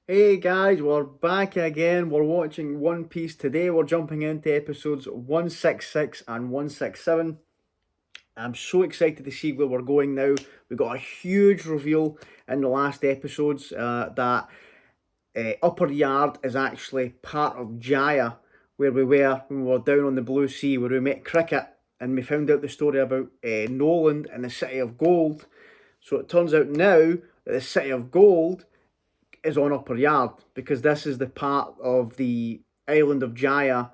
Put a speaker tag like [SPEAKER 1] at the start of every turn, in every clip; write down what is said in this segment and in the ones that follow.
[SPEAKER 1] Hey guys, we're back again. We're watching One Piece today. We're jumping into episodes 166 and 167. I'm so excited to see where we're going now. We got a huge reveal in the last episodes that Upper Yard is actually part of Jaya, where we were when we were down on the Blue Sea, where we met Cricket and we found out the story about Noland and the City of Gold. So it turns out now that the City of Gold is on Upper Yard because this is the part of the island of Jaya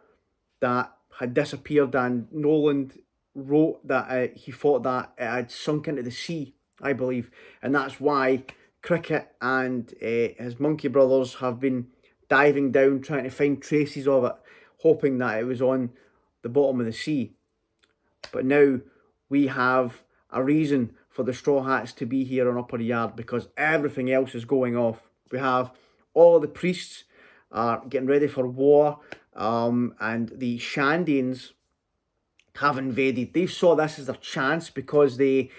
[SPEAKER 1] that had disappeared, and Noland wrote that he thought that it had sunk into the sea, I believe, and that's why Cricket and his monkey brothers have been diving down trying to find traces of it, hoping that it was on the bottom of the sea. But now we have a reason for the Straw Hats to be here on Upper Yard because everything else is going off. We have all of the priests are getting ready for war, and the Shandians have invaded. They saw this as their chance because they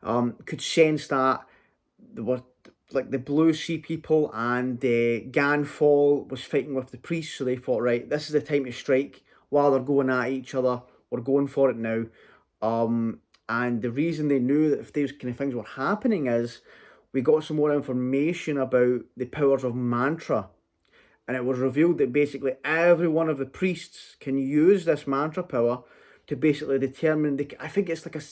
[SPEAKER 1] could sense that there were like the Blue Sea people and Ganfall was fighting with the priests, so they thought, right, this is the time to strike while they're going at each other. We're going for it now. And the reason they knew that if these kind of things were happening is we got some more information about the powers of mantra, and it was revealed that basically every one of the priests can use this mantra power to basically determine. I think it's like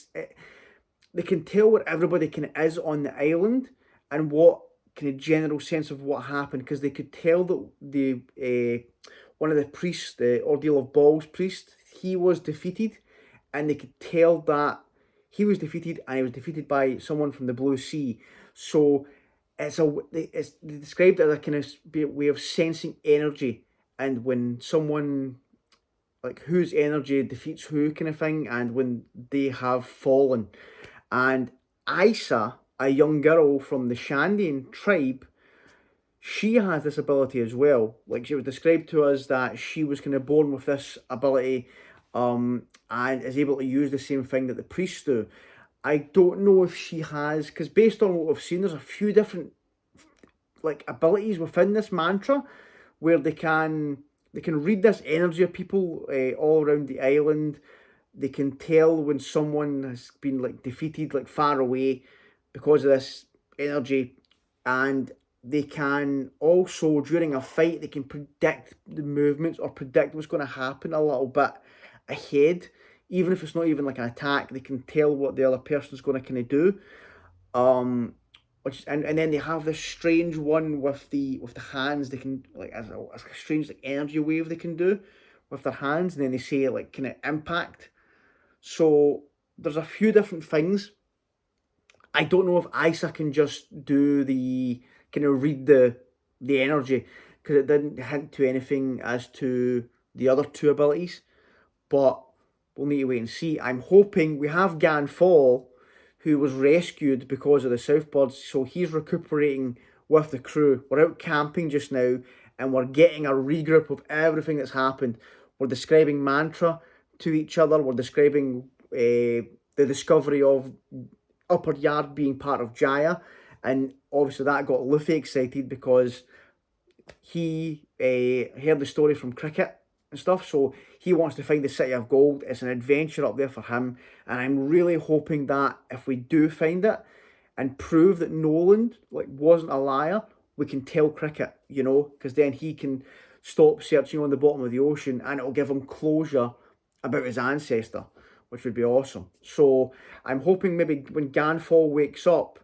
[SPEAKER 1] they can tell what everybody can is on the island and what kind of general sense of what happened because they could tell that the one of the priests, the Ordeal of Balls priest, he was defeated, and they could tell that he was defeated and he was defeated by someone from the Blue Sea. So it's described as a kind of way of sensing energy, and when someone like whose energy defeats who kind of thing, and when they have fallen. And Isa, a young girl from the Shandian tribe, she has this ability as well. Like she was described to us that she was kind of born with this ability, and is able to use the same thing that the priests do. I don't know if she has, because based on what we've seen, there's a few different like abilities within this mantra where they can read this energy of people all around the island. They can tell when someone has been like defeated like far away because of this energy, and they can also during a fight they can predict the movements or predict what's going to happen a little bit ahead, even if it's not even like an attack. They can tell what the other person's going to kind of do. Which and then they have this strange one with the hands. They can like as a strange like energy wave they can do with their hands, and then they say like kind of impact. So there's a few different things. I don't know if Isa can just do the kind of read the energy because it didn't hint to anything as to the other two abilities. But we'll need to wait and see. I'm hoping we have Ganfall, who was rescued because of the Southbirds, so he's recuperating with the crew. We're out camping just now, and we're getting a regroup of everything that's happened. We're describing mantra to each other. We're describing the discovery of Upper Yard being part of Jaya, and obviously that got Luffy excited because he heard the story from Cricket and stuff. So he wants to find the City of Gold. It's an adventure up there for him, and I'm really hoping that if we do find it and prove that Noland like wasn't a liar, we can tell Cricket, because then he can stop searching on the bottom of the ocean, and it'll give him closure about his ancestor, which would be awesome. So I'm hoping maybe when Ganfall wakes up,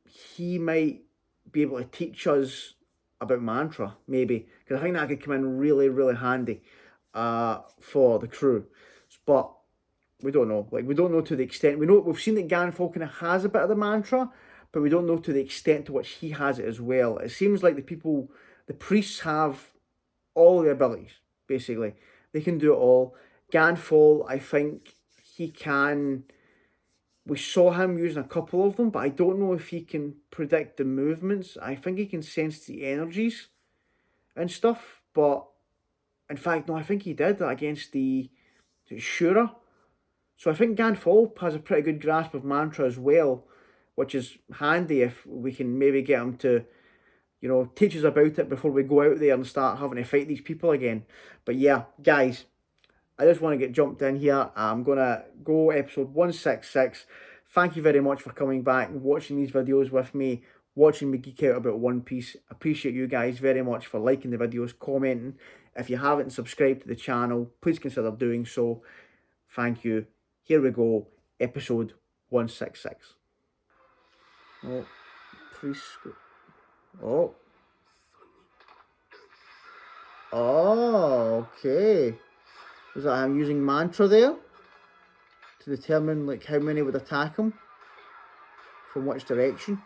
[SPEAKER 1] he might be able to teach us about mantra, maybe, because I think that could come in really, really handy for the crew. But we don't know. Like we don't know to the extent. We've seen that Ganfall kind of has a bit of the mantra, but we don't know to the extent to which he has it as well. It seems like the priests have all the abilities. Basically, they can do it all. Ganfall, I think he can. We saw him using a couple of them, but I don't know if he can predict the movements. I think he can sense the energies and stuff. But in fact, no, I think he did that against the Shura. So I think Ganfall has a pretty good grasp of mantra as well, which is handy if we can maybe get him to you know, teach us about it before we go out there and start having to fight these people again. But yeah, guys, I just want to get jumped in here. I'm going to go episode 166. Thank you very much for coming back and watching these videos with me, watching me geek out about One Piece. Appreciate you guys very much for liking the videos, commenting. If you haven't subscribed to the channel, please consider doing so. Thank you. Here we go, episode 166. Oh, please. Oh. Oh, okay. Was that I'm using mantra there to determine like how many would attack him from which direction?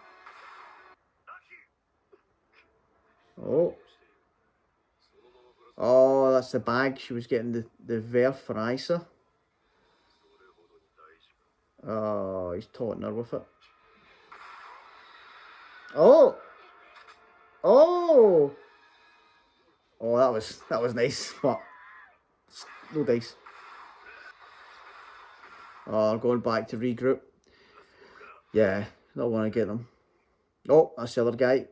[SPEAKER 1] Oh. Oh, that's the bag. She was getting the verf for Isa. Oh, he's taunting her with it. Oh. Oh. Oh, that was nice, but no dice. Oh, going back to regroup. Yeah, don't want to get them. Oh, that's the other guy.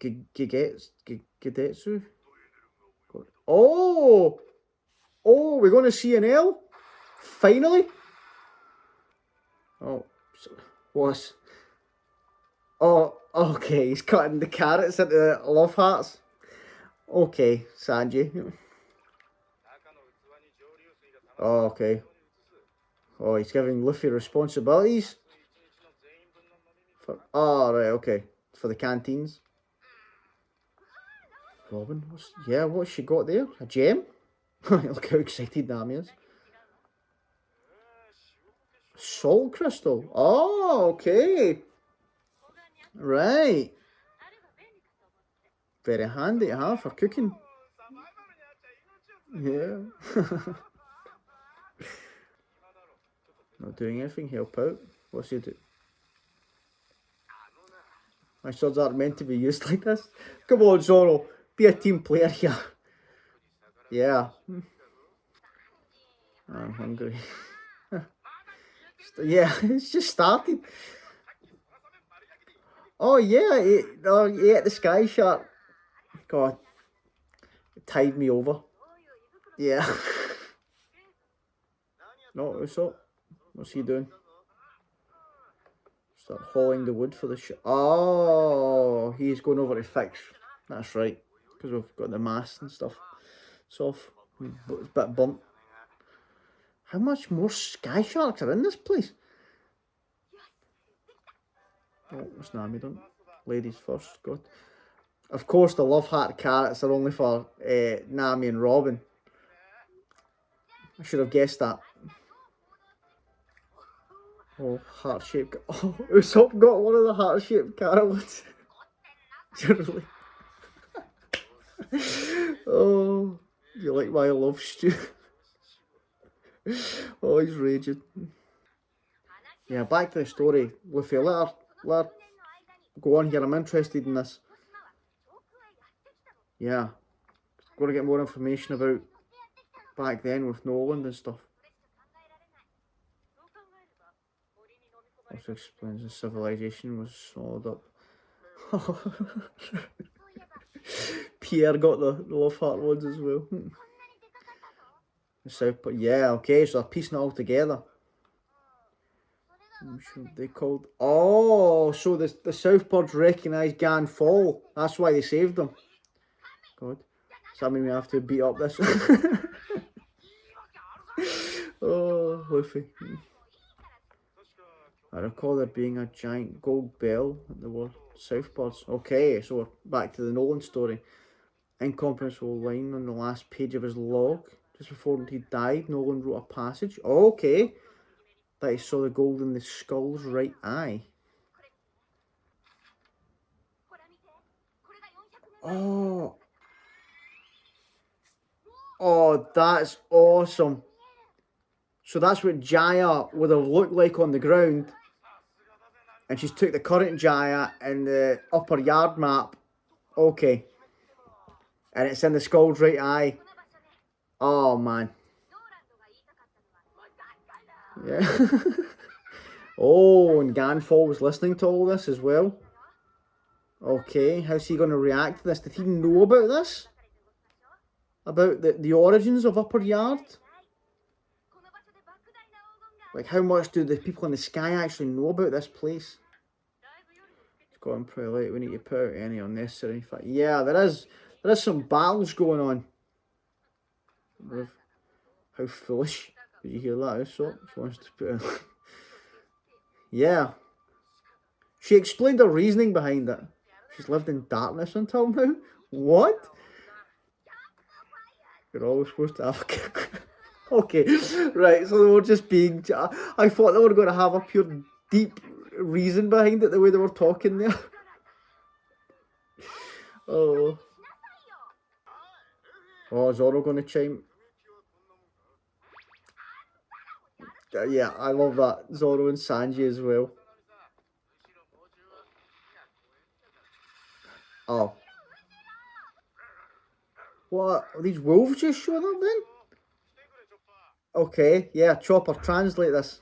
[SPEAKER 1] Gidetsu. Oh! Oh, we're going to see Enel? Finally? Oh, what's... Oh, okay, he's cutting the carrots into the love hearts. Okay, Sanji. Oh, okay. Oh, he's giving Luffy responsibilities. Oh, right, okay. For the canteens. Robin, what's she got there? A gem? Look how excited Nami is. Salt crystal. Oh, okay. Right. Very handy to have for cooking. Yeah. Not doing anything, help out. What's he do? My swords aren't meant to be used like this. Come on, Zoro. Be a team player here. Yeah. I'm hungry. Yeah, it's just started. Oh, yeah. He ate the sky shark. God. It tied me over. Yeah. No, what's up? What's he doing? Start hauling the wood for the Oh, he's going over to fix. That's right. Because we've got the mast and stuff. It's off. It's a bit burnt. How much more sky sharks are in this place? Oh, what's Nami done? Ladies first, God. Of course, the love heart carrots are only for Nami and Robin. I should have guessed that. Oh, heart-shaped. Oh, Usopp got one of the heart-shaped carrots. Really? Oh, you like my love stew? Oh, he's raging. Yeah, back to the story. Luffy, let her go on here. I'm interested in this. Yeah. Got to get more information about back then with Noland and stuff. Also explains the civilization was swallowed up. Pierre got the love heart ones as well. The South Port, yeah, okay, so they're piecing it all together. I'm sure they called. Oh, so the Southports recognised Gan Fall. That's why they saved them. God, does that mean we have to beat up this? Oh, Luffy. I recall there being a giant gold bell at the word Southports. Okay, so we're back to the Nolan story. Incomprehensible line on the last page of his log. Just before he died, Nolan wrote a passage. Okay. That he saw the gold in the skull's right eye. Oh. Oh, that's awesome. So that's what Jaya would have looked like on the ground. And she's took the current Jaya in the upper yard map. Okay. And it's in the skull's right eye. Oh, man. Yeah. Oh, and Ganfall was listening to all this as well. Okay, how's he going to react to this? Did he know about this? About the origins of Upper Yard? Like, how much do the people in the sky actually know about this place? It's gotten pretty late. We need to put out any unnecessary fact. Yeah, there is some battles going on. How foolish. Did you hear that? So she wants to put in. Yeah. She explained her reasoning behind it. She's lived in darkness until now. What? You're always supposed to have a kick. Okay, right, so they were just being... I thought they were going to have a pure deep reason behind it, the way they were talking there. Oh. Oh, is Zoro going to chime? Yeah, I love that. Zoro and Sanji as well. Oh. What? Are these wolves just showing up then? Okay, yeah, Chopper, translate this.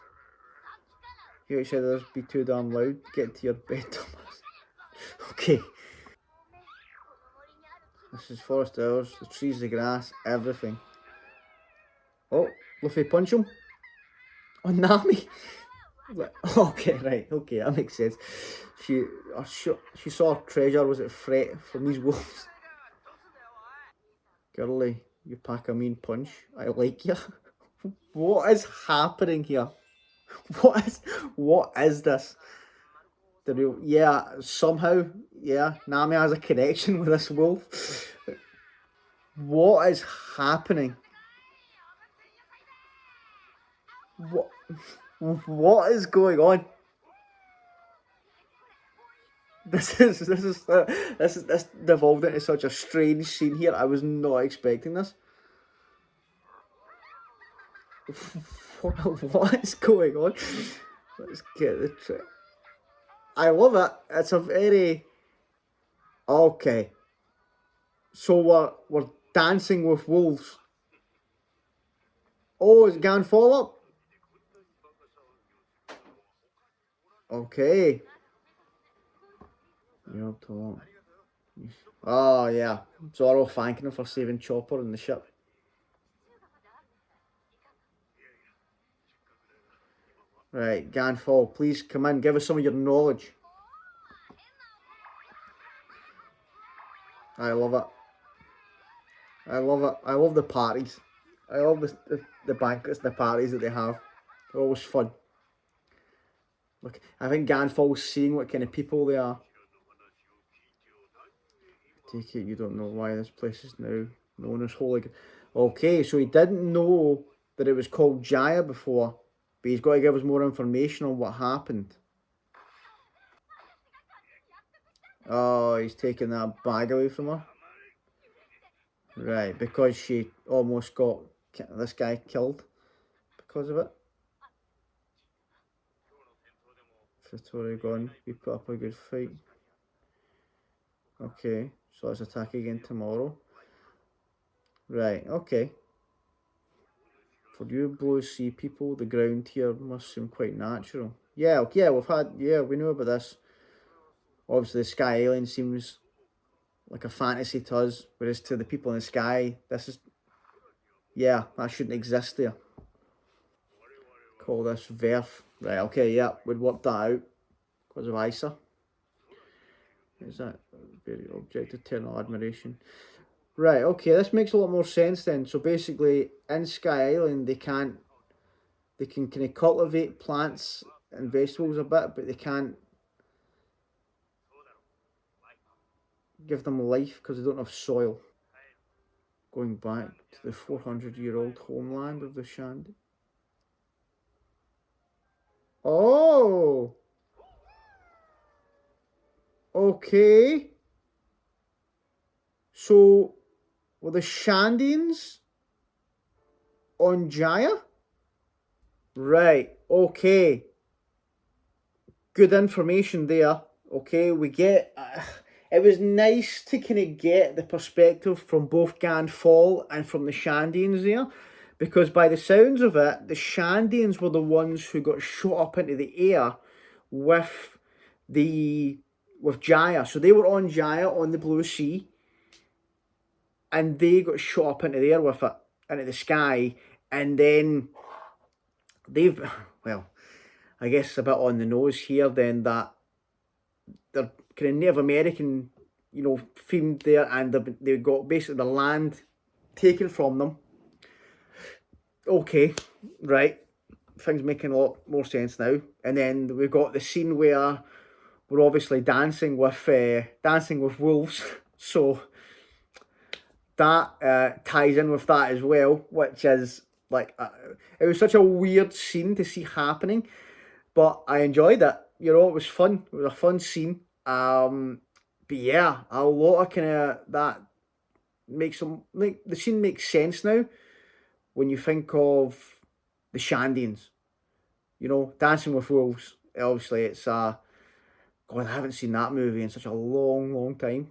[SPEAKER 1] You said this be too damn loud. Get to your bed, Thomas. Okay. This is forest hours, the trees, the grass, everything. Oh, Luffy punch him. Oh, Nami. Okay, right. Okay, that makes sense. She saw treasure. Was it threat from these wolves? Girly, you pack a mean punch. I like you. What is happening here? What is this? Yeah, somehow, yeah, Nami has a connection with this wolf. What is happening? What is going on? This devolved into such a strange scene here. I was not expecting this. What is going on? Let's get the trick. I love it. It's a very... Okay. So we're dancing with wolves. Oh, is Gan fall up? Okay. You're up. Oh, yeah. Zoro thanking him for saving Chopper in the ship. Right, Ganfall, please come in. Give us some of your knowledge. I love it. I love it. I love the parties. I love the banquets, the parties that they have. They're always fun. Look, I think Ganfall's seeing what kind of people they are. Take it you don't know why this place is now known as Holy. Okay, so he didn't know that it was called Jaya before, but he's got to give us more information on what happened. Oh, he's taking that bag away from her. Right, because she almost got this guy killed because of it. Satori gone. We put up a good fight. Okay, so let's attack again tomorrow. Right, okay. For you blue sea people, the ground here must seem quite natural. Yeah, okay, we know about this. Obviously, the sky alien seems like a fantasy to us, whereas to the people in the sky, this is... Yeah, that shouldn't exist there. Call this Verf. Right, okay, yeah, we'd work that out because of Isa. Is that very object of eternal admiration? Right, okay, this makes a lot more sense then. So basically, in Sky Island, they can kind of cultivate plants and vegetables a bit, but they can't give them life because they don't have soil. Going back to the 400-year-old homeland of the Shandians. Oh! Okay. So, were the Shandians on Jaya? Right, okay. Good information there. Okay, we get... it was nice to kind of get the perspective from both Ganfall and from the Shandians there. Because by the sounds of it, the Shandians were the ones who got shot up into the air with the with Jaya. So they were on Jaya on the blue sea, and they got shot up into the air with it, into the sky, and then they've, well, I guess a bit on the nose here then, that they're kind of Native American, themed there, and they got basically the land taken from them. Okay, right. Things making a lot more sense now. And then we've got the scene where we're obviously dancing with wolves. So that ties in with that as well, which is like it was such a weird scene to see happening, but I enjoyed it. It was fun. It was a fun scene. But yeah, a lot of kind of that makes them like the scene makes sense now when you think of the Shandians. Dancing with Wolves. Obviously, it's God, I haven't seen that movie in such a long, long time.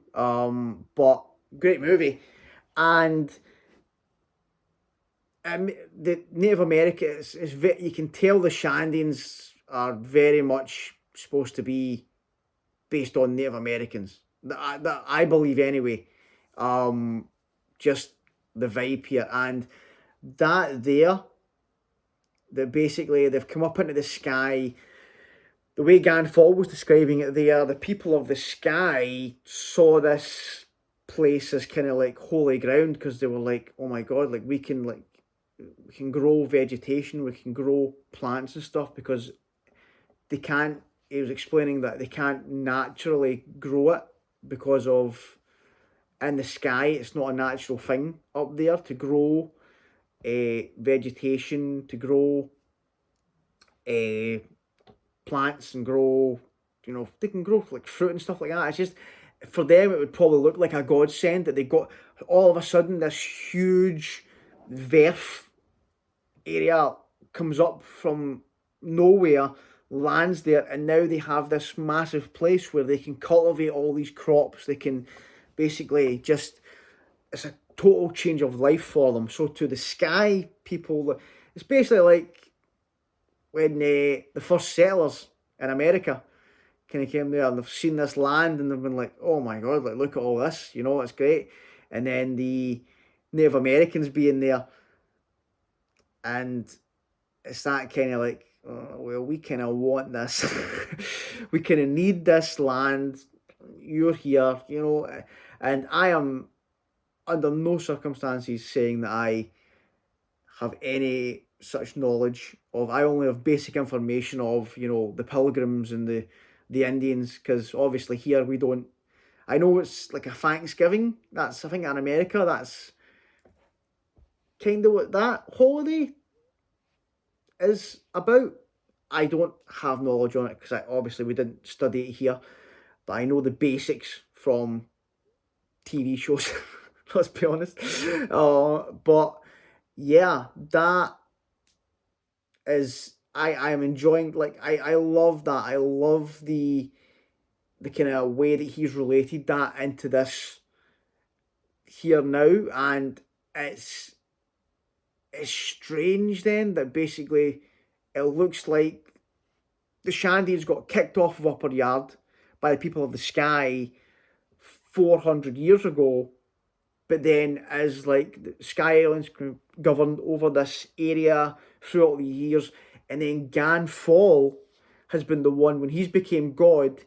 [SPEAKER 1] But great movie, and the Native America is you can tell the Shandians are very much supposed to be based on Native Americans. That I believe anyway. Just the vibe here, and that basically they've come up into the sky. The way Ganfall was describing it there, the people of the sky saw this place as kind of like holy ground, because they were like, oh my god, like we can grow vegetation, we can grow plants and stuff, because they can't, he was explaining that they can't naturally grow it because of in the sky, it's not a natural thing up there to grow vegetation, to grow plants and grow, they can grow like fruit and stuff like that. It's just, for them, it would probably look like a godsend that they got all of a sudden this huge verf area comes up from nowhere, lands there, and now they have this massive place where they can cultivate all these crops. They can basically just, it's a total change of life for them. So to the sky people, it's basically like when the first settlers in America kind of came there and they've seen this land and they've been like, oh my god, like look at all this, it's great. And then the Native Americans being there, and it's that kind of like, oh, well, we kind of want this. We kind of need this land. You're here, and I am under no circumstances saying that I have any such knowledge of. I only have basic information of, the Pilgrims and the Indians, because obviously here we don't. I know it's like a Thanksgiving. That's, I think, in America, that's kind of what that holiday is about. I don't have knowledge on it because obviously we didn't study it here, but I know the basics from TV shows. Let's be honest. But yeah, that is, I am enjoying, like I love that. I love the kind of way that he's related that into this here now, and it's strange then that basically it looks like the Shandians got kicked off of Upper Yard by the people of the sky 400 years ago, but then as like the Sky Islands governed over this area throughout the years, and then Ganfall has been the one, when he's became God,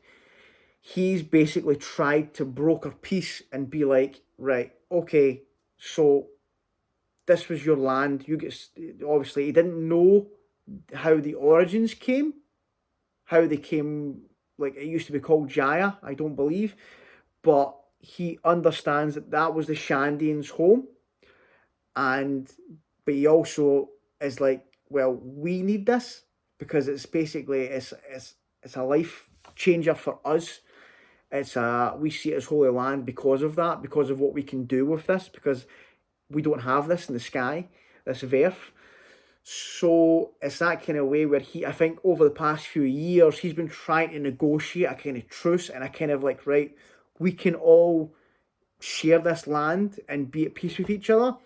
[SPEAKER 1] he's basically tried to broker peace and be like, right, okay, so this was your land, you get, obviously he didn't know how the origins came, how they came, like it used to be called Jaya, I don't believe, but he understands that that was the Shandians' home, but he also is like, well, we need this because it's basically it's a life changer for us. We see it as holy land because of that, because of what we can do with this, because we don't have this in the sky, this verf. So it's that kind of way where I think over the past few years, he's been trying to negotiate a kind of truce and a kind of like, right, we can all share this land and be at peace with each other.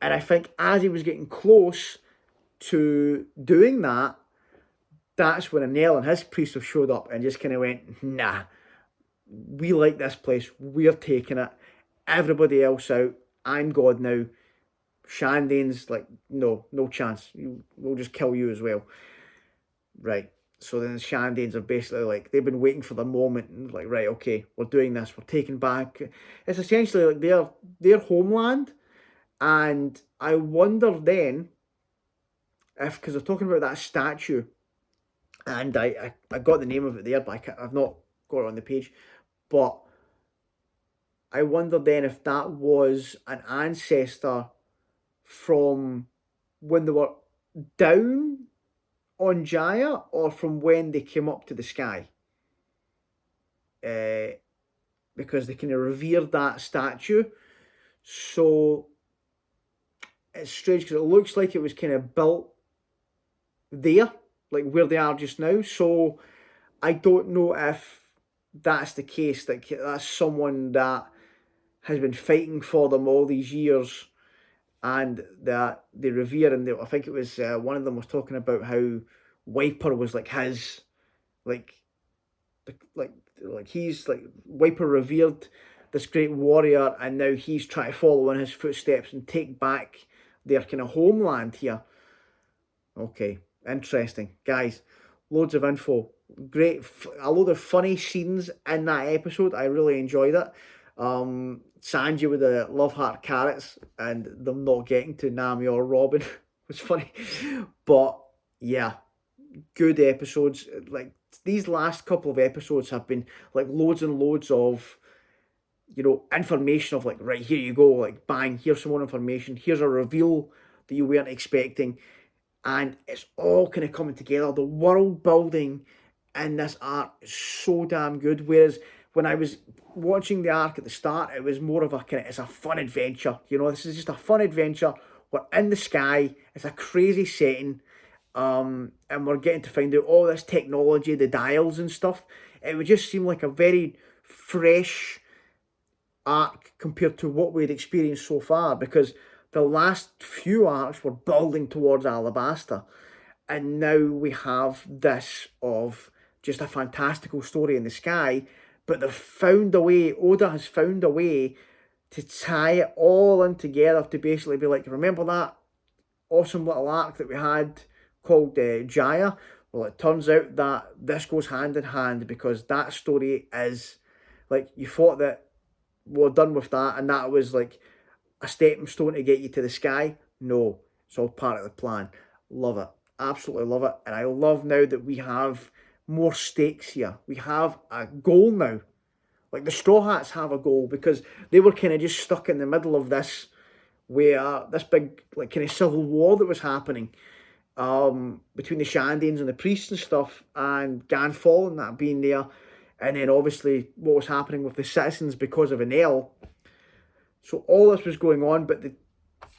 [SPEAKER 1] And I think as he was getting close to doing that, that's when Enel and his priests have showed up and just kind of went, nah, we like this place, we're taking it, everybody else out, I'm God now. Shandians, like, no chance, we'll just kill you as well. Right. So then the Shandians are basically like, they've been waiting for the moment, and like, right, okay, we're doing this, we're taking back. It's essentially like their homeland, and I wonder then if, because they're talking about that statue, and I got the name of it there, but I've not got it on the page, but I wonder then if that was an ancestor from when they were down on Jaya, or from when they came up to the sky. Because they kind of revered that statue. So it's strange because it looks like it was kind of built there, like where they are just now. So I don't know if that's the case, that that's someone that has been fighting for them all these years, and that they revere. And I think it was one of them was talking about how Wiper was like his, like like he's like, Wiper revered this great warrior, and now he's trying to follow in his footsteps and take back their kind of homeland here. Okay, interesting, guys. Loads of info. Great, a load of funny scenes in that episode. I really enjoyed it. Sanji with the love heart carrots and them not getting to Nami or Robin was funny, but yeah, good episodes. Like, these last couple of episodes have been like loads and loads of, information of like, right, here you go, like, bang, here's some more information, here's a reveal that you weren't expecting, and it's all kind of coming together. The world building in this arc is so damn good. Whereas when I was watching the arc at the start, it was more of a kind of, it's a fun adventure. This is just a fun adventure. We're in the sky. It's a crazy setting. And we're getting to find out all this technology, the dials and stuff. It would just seem like a very fresh arc compared to what we'd experienced so far, because the last few arcs were building towards Alabasta, and now we have this of just a fantastical story in the sky. But they've found a way, Oda has found a way to tie it all in together, to basically be like, remember that awesome little arc that we had called Jaya? Well, it turns out that this goes hand in hand, because that story is like, you thought that we're done with that, and that was like a stepping stone to get you to the sky. No, it's all part of the plan. Love it. Absolutely love it. And I love now that we have more stakes here. We have a goal now. Like, the Straw Hats have a goal, because they were kind of just stuck in the middle of this, where this big, like, kind of civil war that was happening between the Shandians and the priests and stuff, and Ganfall and that being there. And then obviously what was happening with the citizens because of Enel. So all this was going on, but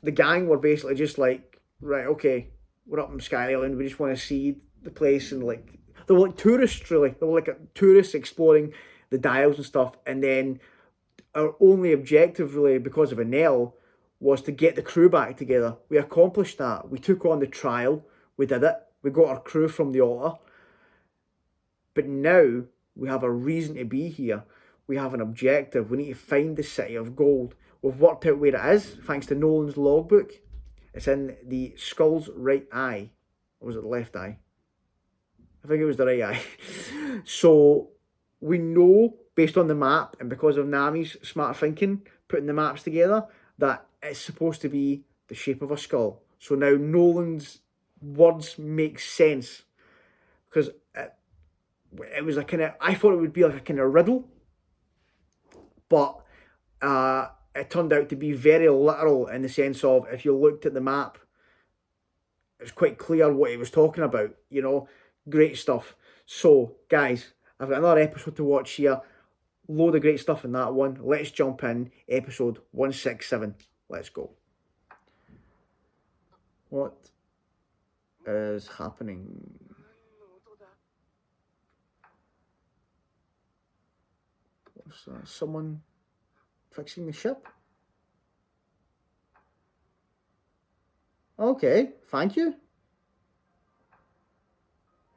[SPEAKER 1] the gang were basically just like, right, okay, we're up in Sky Island, we just want to see the place. And like, they were like tourists, really. They were like tourists exploring the dials and stuff. And then our only objective, really, because of Enel, was to get the crew back together. We accomplished that. We took on the trial. We did it. We got our crew from the altar. But now we have a reason to be here. We have an objective. We need to find the City of Gold. We've worked out where it is, thanks to Nolan's logbook. It's in the Skull's right eye. Or was it the left eye? I think it was the right eye. So we know, based on the map, and because of Nami's smart thinking, putting the maps together, that it's supposed to be the shape of a skull. So now Nolan's words make sense. Because it was a kind of, I thought it would be like a kind of riddle, but it turned out to be very literal, in the sense of, if you looked at the map, it was quite clear what he was talking about. Great stuff. So guys, I've got another episode to watch here. Load of great stuff in that one. Let's jump in. Episode 167. Let's go. What is happening? What's that? Someone fixing the ship? Okay, thank you.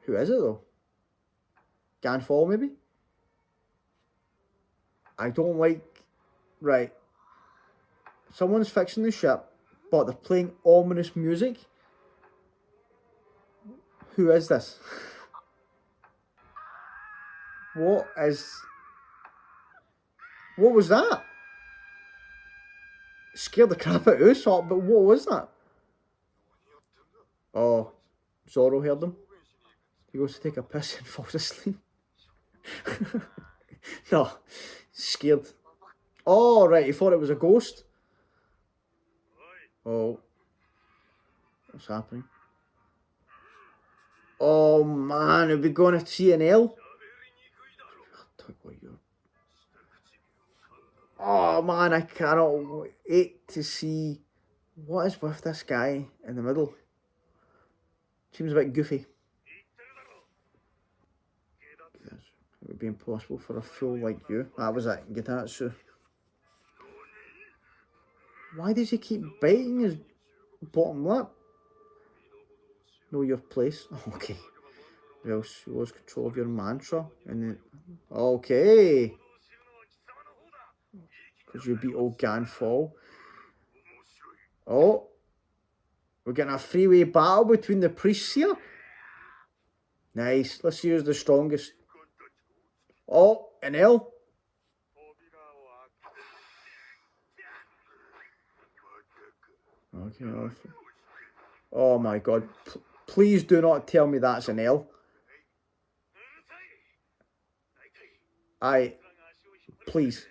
[SPEAKER 1] Who is it though? Ganfall, maybe? I don't like... Right. Someone's fixing the ship, but they're playing ominous music. Who is this? What is... What was that? Scared the crap out of Usopp, but what was that? Oh, Zoro heard him. He goes to take a piss and falls asleep. No, scared. Oh, right, he thought it was a ghost. Oh, what's happening? Oh man, are we going to see Enel? Oh man, I cannot wait to see what is with this guy in the middle. Seems a bit goofy. It would be impossible for a fool like you. That was it, Gitatsu. Why does he keep biting his bottom lip? Know your place. Okay. Well, she lost control of your mantra. And then, okay. Because you beat old Ganfall. Oh. We're getting a three-way battle between the priests here. Nice. Let's see who's the strongest. Oh, Enel. Okay. Oh my god. Please do not tell me that's Enel. Please.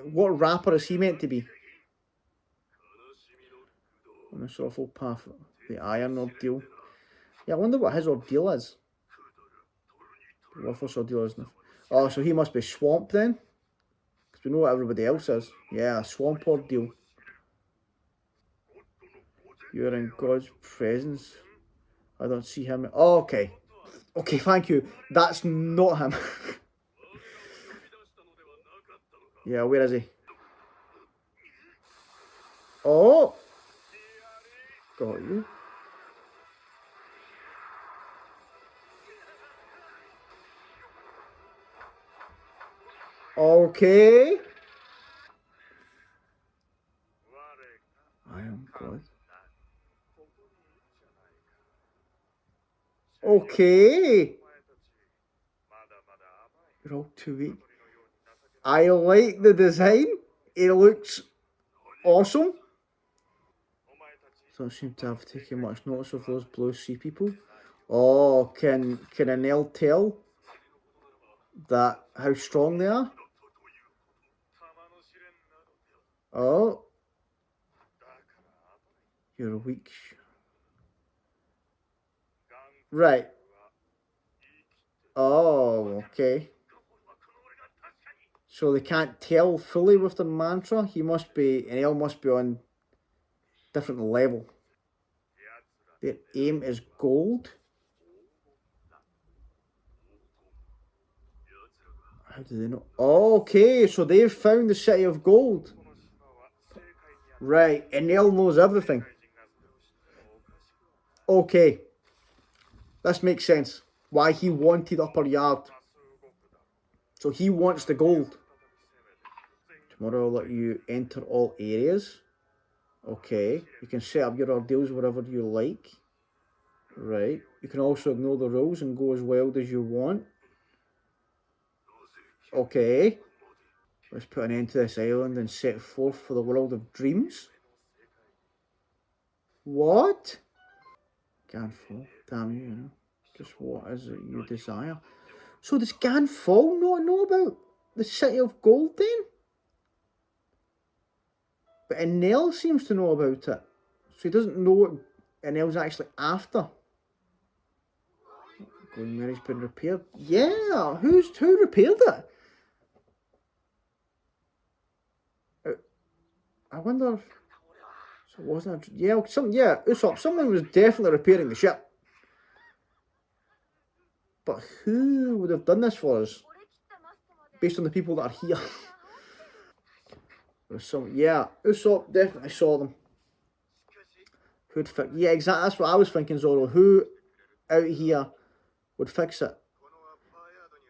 [SPEAKER 1] What rapper is he meant to be? On this awful path, the iron ordeal. Yeah, I wonder what his ordeal is. Worthless ordeal, isn't it? Oh, so he must be Swamp then? Because we know what everybody else is. Yeah, Swamp ordeal. You're in God's presence. I don't see him. Oh, okay. Okay, thank you. That's not him. Yeah, where is he? Oh! Got you. Okay. I am God. Okay. You're all too weak. I like the design. It looks awesome. Don't seem to have taken much notice of those blue sea people. Oh, can Enel tell that how strong they are? Oh. You're weak. Right. Oh, okay. So they can't tell fully with their mantra. Enel must be on different level. Their aim is gold. How do they know? Okay, so they've found the city of gold. Right, Enel knows everything. Okay. This makes sense. Why he wanted Upper Yard. So he wants the gold. Tomorrow I'll let you enter all areas. Okay. You can set up your ordeals wherever you like. Right. You can also ignore the rules and go as wild as you want. Okay. Let's put an end to this island and set forth for the world of dreams. What? Ganfall. Damn you, know. Just what is it you desire? So does Ganfall not know about the City of Gold then? But Enel seems to know about it. So he doesn't know what Enel's actually after. Going where it's been repaired. Yeah, who repaired it? I wonder. So wasn't it? Yeah, Usopp. Someone was definitely repairing the ship. But who would have done this for us? Based on the people that are here. Yeah, Usopp definitely saw them. Who'd fix? Yeah, exactly. That's what I was thinking, Zoro. Who out here would fix it?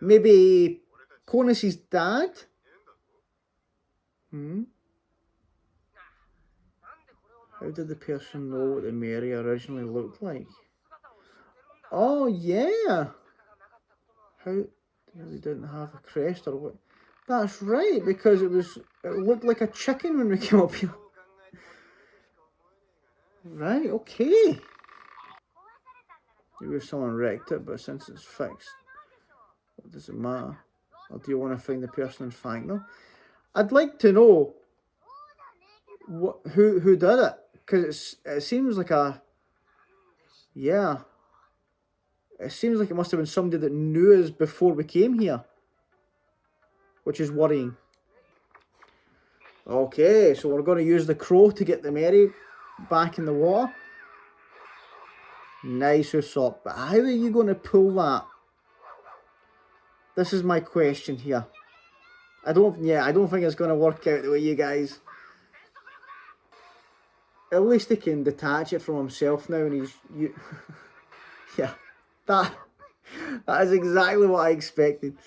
[SPEAKER 1] Maybe Konus's dad? Hmm? How did the person know what the Mary originally looked like? Oh, yeah. How they didn't have a crest or what? That's right, because it looked like a chicken when we came up here. Right, okay. Maybe if someone wrecked it, but since it's fixed, what does it matter? Or do you want to find the person and thank them? I'd like to know who did it, because it seems like yeah, it seems like it must have been somebody that knew us before we came here, which is worrying. Okay, so we're going to use the crow to get the Mary back in the water. Nice, Usopp. But how are you going to pull that? This is my question here. I don't think it's going to work out the way you guys. At least he can detach it from himself now, and yeah, that is exactly what I expected.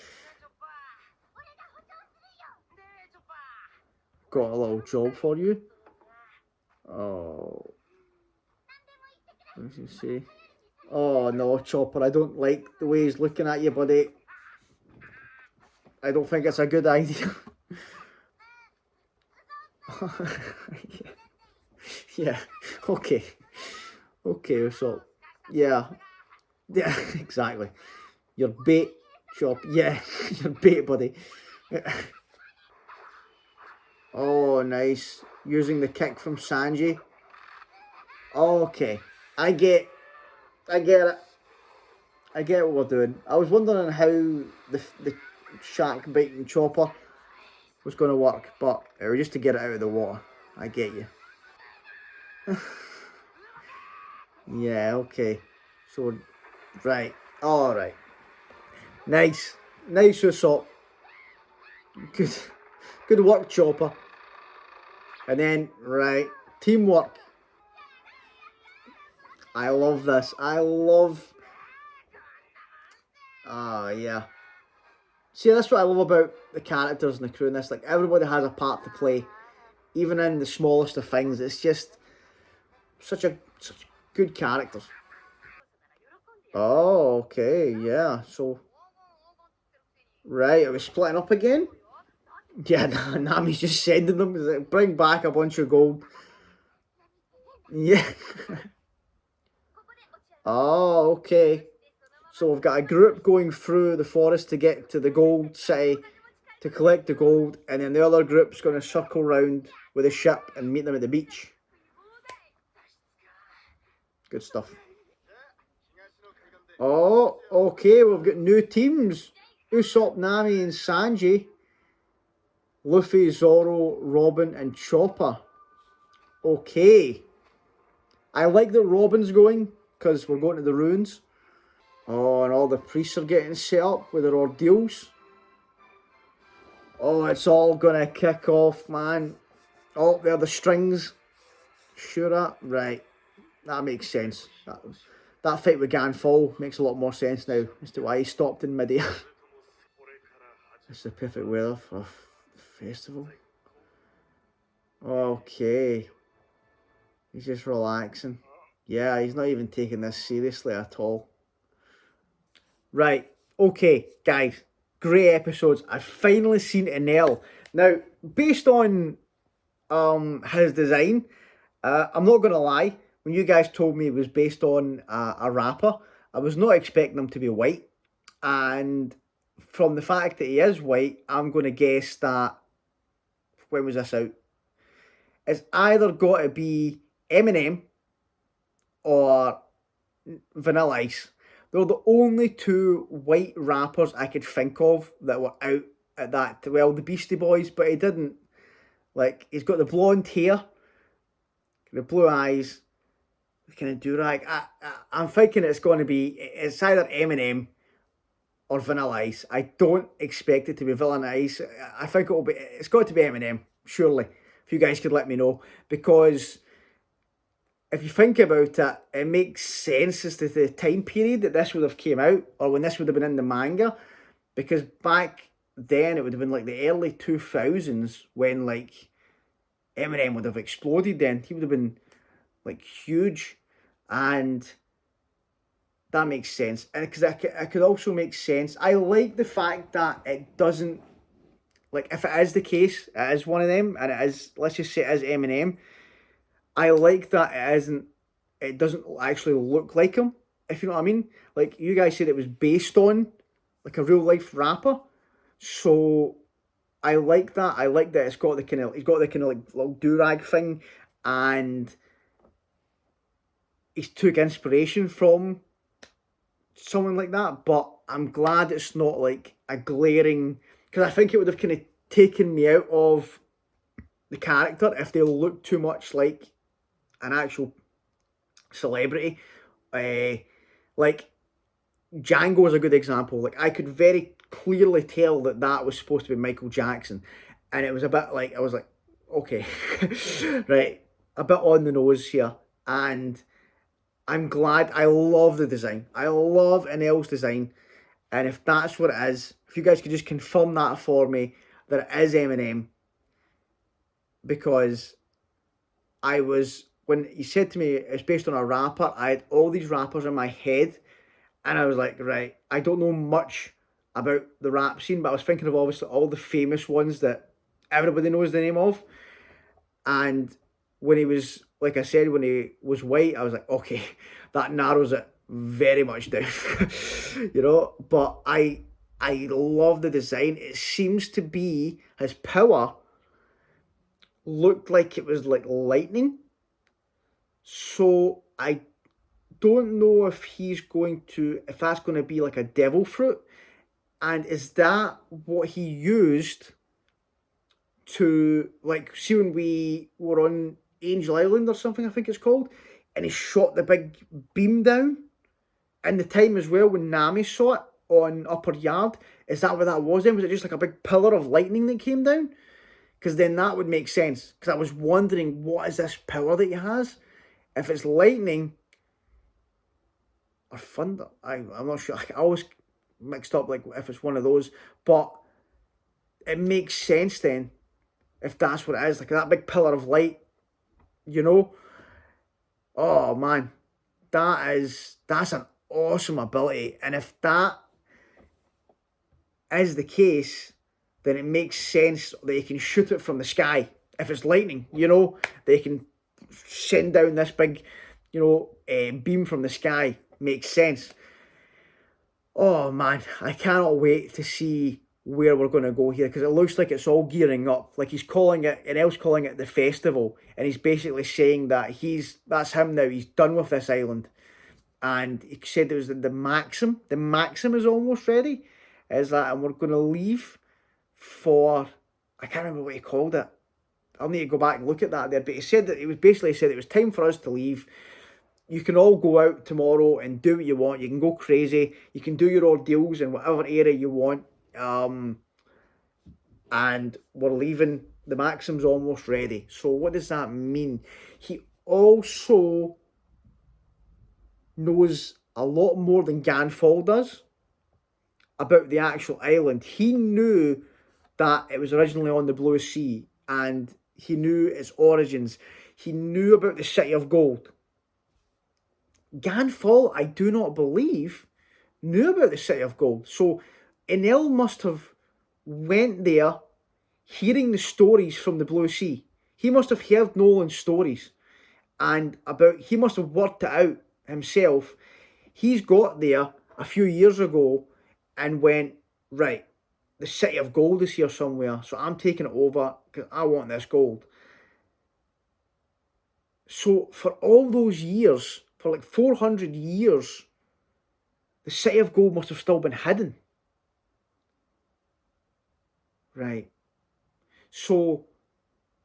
[SPEAKER 1] Got a little job for you. Oh, what does he say? Oh no, Chopper, I don't like the way he's looking at you, buddy. I don't think it's a good idea. Yeah, okay. Okay, so, yeah. Yeah, exactly. Your bait, Chop. Yeah, your bait, buddy. Oh, nice. Using the kick from Sanji. Okay. I get it. I get what we're doing. I was wondering how the shark biting Chopper was going to work, but it was just to get it out of the water. I get you. Yeah, okay. So, right. All right. Nice. Nice, Usopp. Good. Good work, Chopper. And then, right. Teamwork. I love this. I love. Yeah. See, that's what I love about the characters and the crew in this. Like, everybody has a part to play, even in the smallest of things. It's just such good characters. Oh, okay, yeah. So, right, are we splitting up again? Yeah, Nami's just sending them. He's like, bring back a bunch of gold. Yeah. Oh, okay. So we've got a group going through the forest to get to the gold city to collect the gold, and then the other group's going to circle round with a ship and meet them at the beach. Good stuff. Oh, okay, we've got new teams. Usopp, Nami and Sanji. Luffy, Zoro, Robin and Chopper. Okay. I like that Robin's going, because we're going to the ruins. Oh, and all the priests are getting set up with their ordeals. Oh, it's all gonna kick off, man. Oh, there are the strings. Sure, right. That makes sense. That fight with Ganfall makes a lot more sense now as to why he stopped in midair. It's the perfect weather for a festival. Okay. He's just relaxing. Yeah, he's not even taking this seriously at all. Right. Okay, guys. Great episodes. I've finally seen Enel. Now, based on his design, I'm not gonna lie. When you guys told me it was based on a rapper, I was not expecting him to be white. And from the fact that he is white, I'm gonna guess that when was this out? It's either got to be Eminem or Vanilla Ice. They're the only two white rappers I could think of that were out at that. Well, the Beastie Boys, but he didn't. Like, he's got the blonde hair, the blue eyes, kind of durag. I'm thinking it's either Eminem or Vanilla Ice. I don't expect it to be Vanilla Ice. I think it's got to be Eminem, surely. If you guys could let me know, because if you think about it, it makes sense as to the time period that this would have came out, or when this would have been in the manga, because back then, it would have been like the early 2000s when like Eminem would have exploded. Then he would have been like huge, and that makes sense. And because it could also make sense. I like the fact that it doesn't, like, if it is the case, it is one of them, and it is, let's just say it is Eminem. I like that it doesn't actually look like him, if you know what I mean. Like, you guys said it was based on like a real life rapper. So I like that. I like that he's got the kind of like little do-rag thing, and he's took inspiration from someone like that. But I'm glad it's not like a glaring, because I think it would have kind of taken me out of the character if they looked too much like an actual celebrity. Like Django is a good example. Like, I could very clearly tell that that was supposed to be Michael Jackson, and it was a bit like, I was like, okay, right, a bit on the nose here. And I'm glad. I love the design. I love Enel's design, and if that's what it is, if you guys could just confirm that for me, that it is Eminem, because when you said to me it's based on a rapper, I had all these rappers in my head, and I was like, right, I don't know much about the rap scene, but I was thinking of obviously all the famous ones that everybody knows the name of. And when he was, like I said, when he was white, I was like, okay, that narrows it very much down, you know. But I love the design. It seems to be, his power looked like it was like lightning. So I don't know if that's going to be like a devil fruit, and is that what he used to, like, see when we were on Angel Island or something, I think it's called, and he shot the big beam down, and the time as well when Nami saw it on Upper Yard, is that what that was then? Was it just like a big pillar of lightning that came down? Because then that would make sense, because I was wondering, what is this power that he has? If it's lightning or thunder, I'm not sure. I always mixed up, like, if it's one of those, but it makes sense then if that's what it is, like that big pillar of light, you know. Oh man, that's an awesome ability, and if that is the case, then it makes sense that you can shoot it from the sky. If it's lightning, you know, they can send down this big, you know, beam from the sky. Makes sense. Oh man, I cannot wait to see where we're going to go here, because it looks like it's all gearing up. Like, he's calling it, and El's calling it the festival, and he's basically saying that that's him now. He's done with this island, and he said there was the Maxim. The Maxim is almost ready. Is that, and we're going to leave for, I can't remember what he called it. I'll need to go back and look at that there. But he said that, it was basically said it was time for us to leave. You can all go out tomorrow and do what you want. You can go crazy. You can do your ordeals in whatever area you want. And we're leaving. The Maxim's almost ready. So what does that mean? He also knows a lot more than Ganfall does about the actual island. He knew that it was originally on the Blue Sea, and he knew its origins. He knew about the City of Gold. Ganfall, I do not believe, knew about the City of Gold. So Enel must have went there hearing the stories from the Blue Sea. He must have heard Nolan's stories, and he must have worked it out himself. He's got there a few years ago and went, right, the City of Gold is here somewhere, so I'm taking it over because I want this gold. So for all those years, for like 400 years, the City of Gold must have still been hidden. Right. So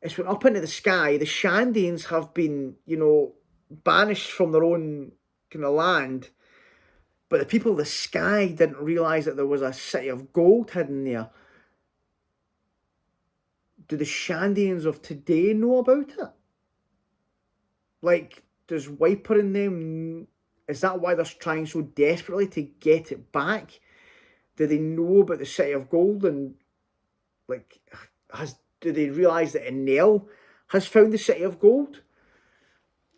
[SPEAKER 1] it's went up into the sky. The Shandians have been, you know, banished from their own kind of land. But the people of the sky didn't realise that there was a City of Gold hidden there. Do the Shandians of today know about it? Like, does Wiper in them, is that why they're trying so desperately to get it back? do they know about the City of Gold, and like, do they realise that Enel has found the City of Gold?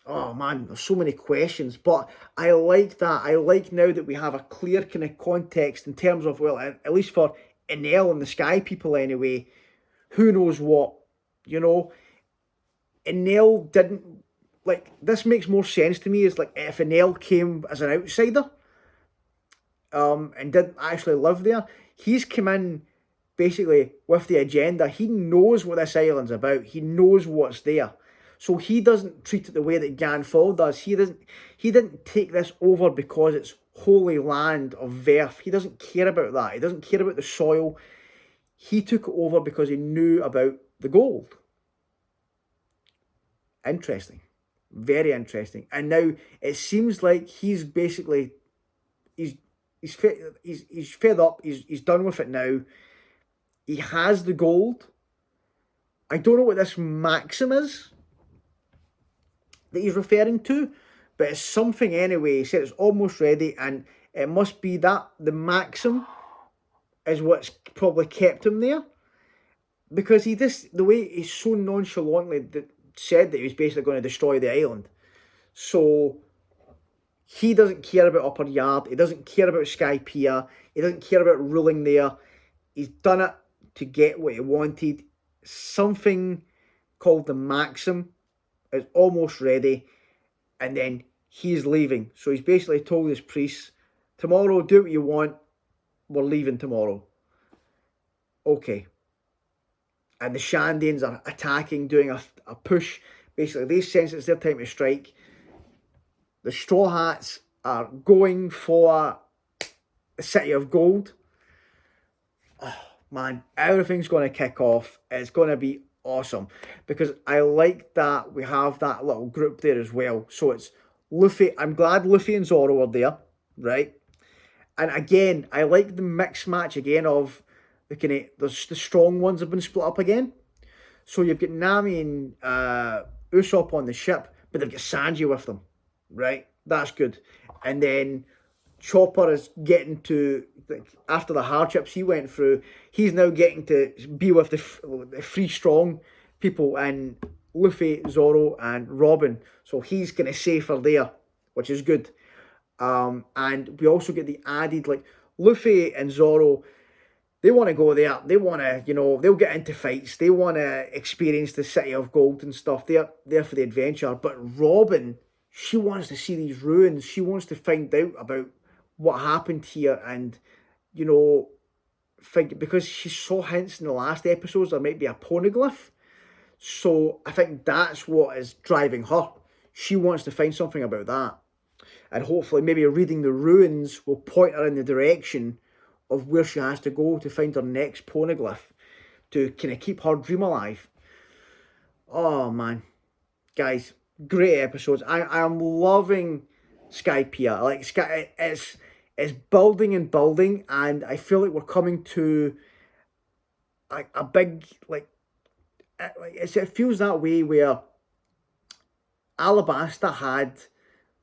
[SPEAKER 1] Oh man, there's so many questions, but I like that. I like now that we have a clear kind of context in terms of, well, at least for Enel and the Sky People anyway, who knows what, you know. Enel didn't, like, this makes more sense to me, is like if Enel came as an outsider, and didn't actually live there. He's come in basically with the agenda. He knows what this island's about. He knows what's there. So he doesn't treat it the way that Ganfall does. He didn't take this over because it's holy land of Verth. He doesn't care about that. He doesn't care about the soil. He took it over because he knew about the gold. Interesting. Very interesting. And now it seems like he's basically he's fed up. He's done with it now. He has the gold. I don't know what this maxim is that he's referring to, but it's something anyway. He said it's almost ready, and it must be that the maxim is what's probably kept him there, because the way he's so nonchalantly said that he was basically going to destroy the island. So he doesn't care about Upper Yard. He doesn't care about Skypiea. He doesn't care about ruling there. He's done it to get what he wanted. Something called the maxim is almost ready, and then he's leaving. So he's basically told his priests, tomorrow, do what you want, we're leaving tomorrow. Okay. And the Shandians are attacking, doing a push. Basically, they sense it's their time to strike. The Straw Hats are going for the City of Gold. Oh, man, everything's going to kick off. It's going to be awesome, because I like that we have that little group there as well. So it's Luffy. I'm glad Luffy and Zoro are there, right? And again, I like the mixed match again of the kind of the strong ones have been split up again. So you've got Nami and Usopp on the ship, but they've got Sanji with them, right? That's good. And then Chopper is getting to, like, after the hardships he went through, he's now getting to be with the three strong people, and Luffy, Zoro, and Robin. So he's kind of safer there, which is good. And we also get the added, like, Luffy and Zoro, they want to go there. They want to, they'll get into fights. They want to experience the City of Gold and stuff. They're there for the adventure. But Robin, she wants to see these ruins. She wants to find out about what happened here, and think, because she saw hints in the last episodes there might be a poneglyph. So I think that's what is driving her. She wants to find something about that, and hopefully maybe reading the ruins will point her in the direction of where she has to go to find her next poneglyph, to kind of keep her dream alive. Oh man, guys, great episodes. I am loving Skypiea. Like, it's building and building, and I feel like we're coming to a big, it feels that way where Alabasta had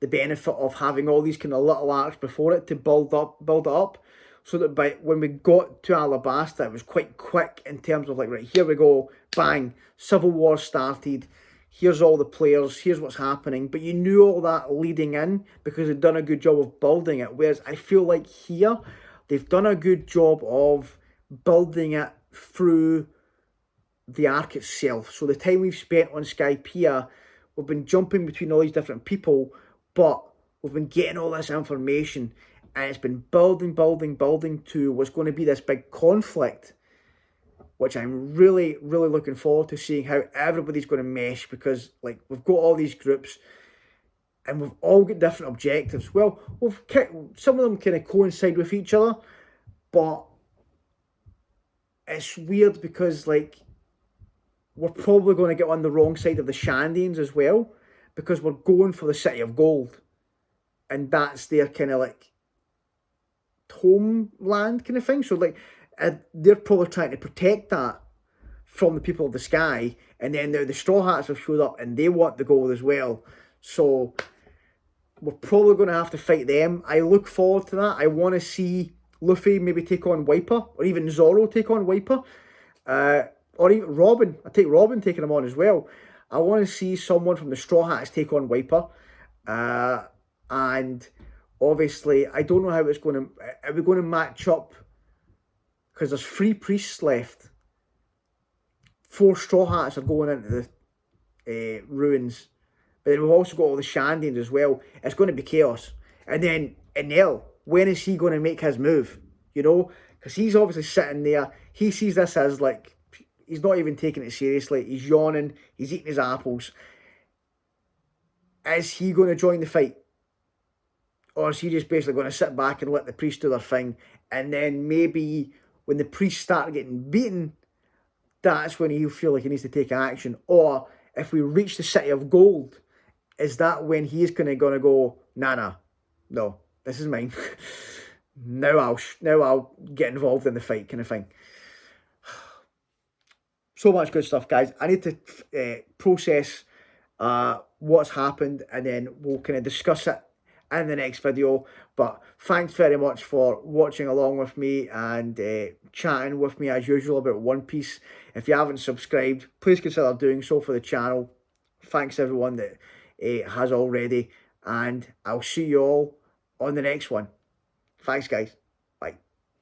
[SPEAKER 1] the benefit of having all these kind of little arcs before it to build it up, so that when we got to Alabasta, it was quite quick in terms of, like, right, here we go, bang, Civil War started, here's all the players, here's what's happening. But you knew all that leading in because they'd done a good job of building it. Whereas I feel like here, they've done a good job of building it through the arc itself. So the time we've spent on Skypiea, we've been jumping between all these different people, but we've been getting all this information, and it's been building to what's going to be this big conflict, which I'm really, really looking forward to seeing how everybody's going to mesh, because, like, we've got all these groups and we've all got different objectives. Well, some of them kind of coincide with each other, but it's weird because, like, we're probably going to get on the wrong side of the Shandians as well, because we're going for the City of Gold, and that's their kind of, like, homeland kind of thing. So, like, they're probably trying to protect that from the people of the sky, and then now the Straw Hats have showed up and they want the gold as well. So we're probably going to have to fight them. I look forward to that. I want to see Luffy maybe take on Wiper, or even Zoro take on Wiper, or even Robin. I take Robin taking him on as well. I want to see someone from the Straw Hats take on Wiper, and obviously I don't know how it's going to. Are we going to match up? Because there's 3 priests left. 4 Straw Hats are going into the ruins. But then we've also got all the Shandians as well. It's going to be chaos. And then Enel, when is he going to make his move? You know? Because he's obviously sitting there. He sees this as like, he's not even taking it seriously. He's yawning. He's eating his apples. Is he going to join the fight? Or is he just basically going to sit back and let the priests do their thing? And then maybe when the priests start getting beaten, that's when he'll feel like he needs to take action. Or if we reach the City of Gold, is that when he's gonna go, nah, no, this is mine. now I'll get involved in the fight, kind of thing. So much good stuff, guys. I need to process what's happened, and then we'll kind of discuss it in the next video. But thanks very much for watching along with me and chatting with me as usual about One Piece. If you haven't subscribed, please consider doing so for the channel. Thanks everyone that has already, and I'll see you all on the next one. Thanks, guys.